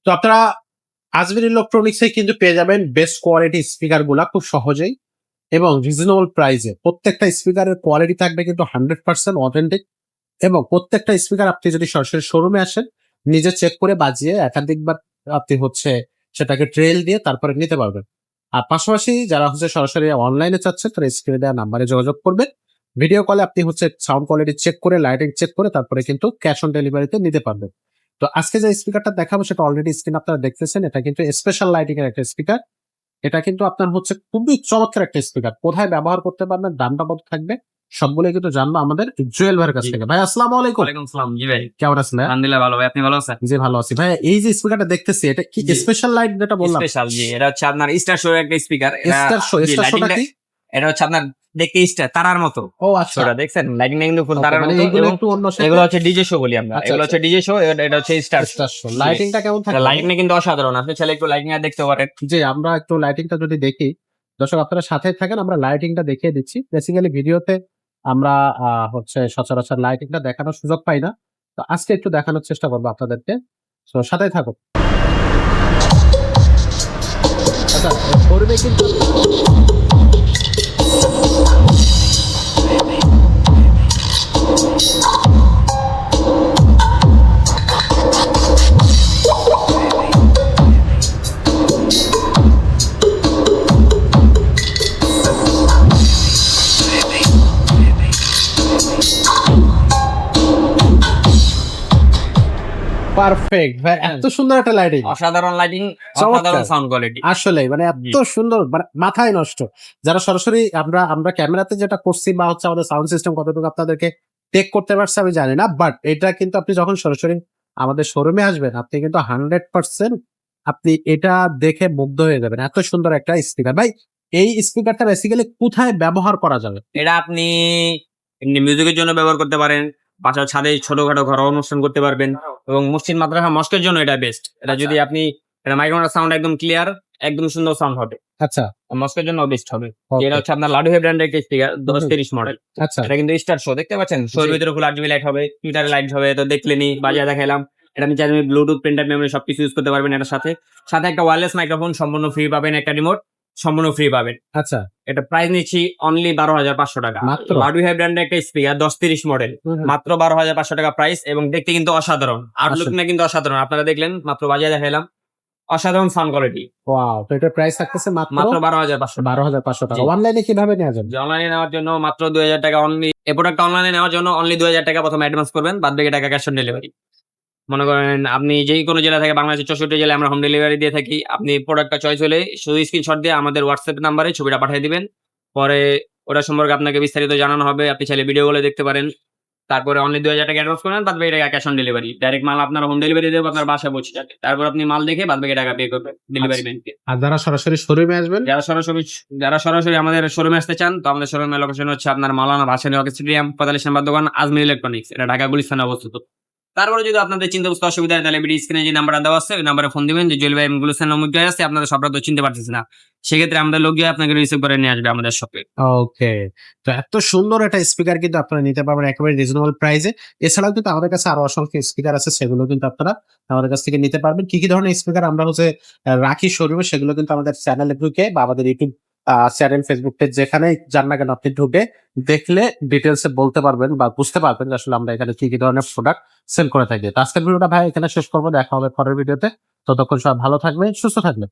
তো আপনারা আজমির ইলেকট্রনিক্সে কিন্তু পেয়ে যাবেন বেস্ট কোয়ালিটি স্পিকার গুলা খুব সহজেই এবং রিজনেবল প্রাইসে। প্রত্যেকটা স্পিকারের কোয়ালিটি থাকবে কিন্তু 100% অথেন্টিক, এবং প্রত্যেকটা স্পিকার আপনি যদি সরাসরি শোরুমে আসেন নিজে চেক করে বাজিয়ে একাধিকবার আপনি সেটাকে ট্রেল দিয়ে তারপরে নিতে পারবেন। আর পাশাপাশি যারা সরাসরি অনলাইনে চাচ্ছেন তারা স্ক্রিনে দেওয়া নাম্বারে যোগাযোগ করবেন। ভিডিও কলে আপনি সাউন্ড কোয়ালিটি চেক করে, লাইটিং চেক করে তারপরে কিন্তু ক্যাশ অন ডেলিভারিতে নিতে পারবেন। তো আজকে যে স্পিকারটা দেখাবো সেটা অলরেডি স্ক্রিন আপনারা দেখতেছেন। এটা কিন্তু স্পেশাল লাইটিং এর একটা স্পিকার। এটা কিন্তু আপনার খুবই চমৎকার একটা স্পিকার। কোথায় ব্যবহার করতে পারবেন, দামটা কত থাকবে, সবগুলো কিন্তু জানবো আমাদের জুয়েল ভাইয়ের কাছ থেকে। ভাই আসসালামু আলাইকুম। ওয়ালাইকুম আসসালাম। জি ভাই, কেমন আছেন? আলহামদুলিল্লাহ ভালো ভাই, আপনি ভালো আছেন? জি ভালো আছি ভাই। এই যে স্পিকারটা দেখতেছি এটা কি জি। স্পেশাল লাইট যেটা বললাম? স্পেশাল, জি। এটা হচ্ছে আপনার স্টার শো একটা স্পিকার। স্টার শো, জি, স্টার শোটা লাইটিংটা কি? এটা হচ্ছে আপনার দেখতে স্টার তারার মতো। ও আচ্ছা। শোটা দেখছেন? লাইটিংটা কিন্তু ফুল Okay, তারার মানে মতো। এইগুলো এবং একটু অন্য এগুলো হচ্ছে ডিজে শো বলি আমরা। আচ্ছা, এগুলো আচ্ছা। হচ্ছে ডিজে শো, এটা হচ্ছে স্টার শো। Star show. লাইটিংটা কেমন থাকে? লাইটিংটা কিন্তু অসাধারণ। আপনি চাইলে একটু লাইটিং দেখতে পারেন। জি, আমরা একটু লাইটিংটা যদি দেখি, দর্শক আপনারা সাথে থাকেন, আমরা লাইটিংটা দেখিয়ে দিচ্ছি। বেসিক্যালি ভিডিওতে আমরা সচরাচর লাইটিংটা দেখানোর সুযোগ পাই না। তো আজকে একটু দেখানোর চেষ্টা করবো আপনাদেরকে। তো সাথেই থাকুন। আচ্ছা, করবে কিন্তু পারফেক্ট ভাই, এত সুন্দর একটা লাইটিং, অসাধারণ লাইটিং, চমৎকার। অসাধারণ সাউন্ড কোয়ালিটি। আসলে মানে জি। এত সুন্দর, মানে মাথায় নষ্ট। যারা সরাসরি আমরা ক্যামেরাতে যেটা করছি বা আমাদের সাউন্ড সিস্টেম কতটুকু আপনাদেরকে টেক করতে পারছে আমি জানি না, বাট এটা কিন্তু আপনি যখন সরাসরি আমাদের শোরুমে আসবেন আপনি কিন্তু 100% আপনি এটা দেখে মুগ্ধ হয়ে যাবেন। এত সুন্দর একটা স্পিকার ভাই। এই স্পিকারটা বেসিক্যালি কোথায় ব্যবহার করা যাবে? এটা আপনি এমনি মিউজিকের জন্য ব্যবহার করতে পারেন, বাসার ছাদে ছোটখাটো ঘরোয়া অনুষ্ঠান করতে পারবেন, এবং মসজিদ মাদ্রাসা মস্কের জন্য এটা বেস্ট। এটা যদি আপনি মাইক্রোফোনের সাউন্ড একদম ক্লিয়ার, একদম সুন্দর সাউন্ড হবে। আচ্ছা, মস্কের জন্য বেস্ট হবে। Okay. এটা হচ্ছে আপনার লাডু হে ব্র্যান্ডের একটা স্পিকার, 1030 মডেল। আচ্ছা, এটা কিন্তু স্টার শো, দেখতে পাচ্ছেন? শোর জি। ভিতরে ফুল RGB লাইট হবে, টুইটারে লাইট হবে, তো দেখলেনি, বাজিয়ে দেখাইলাম। এটা আপনি চাইলে ব্লুটুথ, পেনড্রাইভ, মেমরি সবকিছু ইউজ করতে পারবেন এটার সাথে। সাথে একটা ওয়্যারলেস মাইক্রোফোন সম্পূর্ণ ফ্রি পাবেন, একটা রিমোট সম্পূর্ণ ফ্রি পাবেন। আচ্ছা, এটা প্রাইস নিচ্ছি অনলি 12,500 টাকা। মাত্র? লাডু হে ব্র্যান্ডের একটা স্পিকার 1030 মডেল, মাত্র 12,500 টাকা প্রাইস, এবং দেখতে কিন্তু অসাধারণ। আউটলুক না কিন্তু অসাধারণ, আপনারা দেখলেন, মাত্র বাজিয়ে দেখাইলাম। অসাধারণ সাউন্ড কোয়ালিটি। ওয়াও! তো এটার প্রাইস থাকতেছে মাত্র মাত্র 12,500 টাকা। 12,500 টাকা। জি। অনলাইনে কিভাবে নেওয়া যাবে? অনলাইনে নেওয়ার জন্য মাত্র 2,000 টাকা অনলি। এই প্রোডাক্টটা অনলাইনে নেওয়ার জন্য অনলি 2,000 টাকা প্রথমে অ্যাডভান্স করবেন, বাদ বাকি টাকা ক্যাশ অন ডেলিভারি। মনে করেন আপনি যেই কোনো জেলা থেকে, বাংলাদেশের 64 জেলায় আমরা হোম ডেলিভারি দিয়ে থাকি। আপনি প্রোডাক্টটা চয়েস হলে শুধু স্ক্রিনশট দিয়ে আমাদের হোয়াটসঅ্যাপ নাম্বারে ছবিটা পাঠিয়ে দিবেন। পরে ওটা সম্পর্কে আপনাকে বিস্তারিত জানানো হবে। আপনি চাইলে ভিডিও কলে দেখতে পারেন। তারপরে অনলি 2,000 টাকা অ্যাডভান্স করবেন, বাদ বাকি টাকা ক্যাশ অন ডেলিভারি। ডাইরেক্ট মাল আপনার হোম ডেলিভারি দেব, আপনার বাসায় পৌঁছে যাবে। তারপর আপনি মাল দেখে বাদ বাকি টাকা পে করবেন ডেলিভারি ম্যানকে। আর যারা সরাসরি শোরুমে আসবেন? যারা সরাসরি আমাদের শোরুমে আসতে চান, তো আমাদের শোরুমের লোকেশন হচ্ছে আপনার মাওলানা ভাসানী হকি স্টেডিয়াম, 45 নম্বর দোকান, আজমির ইলেকট্রনিক্স। এটা ঢাকা গুলিস্তানে অবস্থিত। তারপরে যদি আপনাদের চিন্তা বুঝতে অসুবিধা হয়, তাহলে ভিডিও স্ক্রিনে যে নাম্বারটা দেওয়া আছে ওই নাম্বারে ফোন দিবেন যে জুয়েল ভাই আমি গুলিস্তান অমুক জায়গায় আছি, আপনাদের সবটা তো চিনতে পারতেছি না। সেক্ষেত্রে আমাদের লোক গিয়ে আপনাকে রিসিভ করে নিয়ে আসবে আমাদের শপে। ওকে। তো এত সুন্দর একটা স্পিকার কিন্তু আপনারা নিতে পারবেন একেবারে রিজনেবল প্রাইসে। এছাড়াও কিন্তু আমাদের কাছে আরো অসংখ্য স্পিকার আছে, সেগুলো কিন্তু আপনারা আমাদের কাছ থেকে নিতে পারবেন। কি ধরনের স্পিকার আমরা রাখি শোরুমে সেগুলো কিন্তু আমাদের চ্যানেলে ঢুকে বা আমাদের ইউটিউব চ্যানেল, ফেসবুক পেজ যেখানেই যান না কেন আপনি ঢুকে দেখলে ডিটেইলসে বলতে পারবেন বা বুঝতে পারবেন যে আসলে আমরা এখানে কি ধরনের প্রোডাক্ট সেল করে থাকি। তো আজকের ভিডিওটা ভাই এখানে শেষ করব। দেখা হবে পরের ভিডিওতে। ততক্ষণ সবাই ভালো থাকবেন, সুস্থ থাকবেন।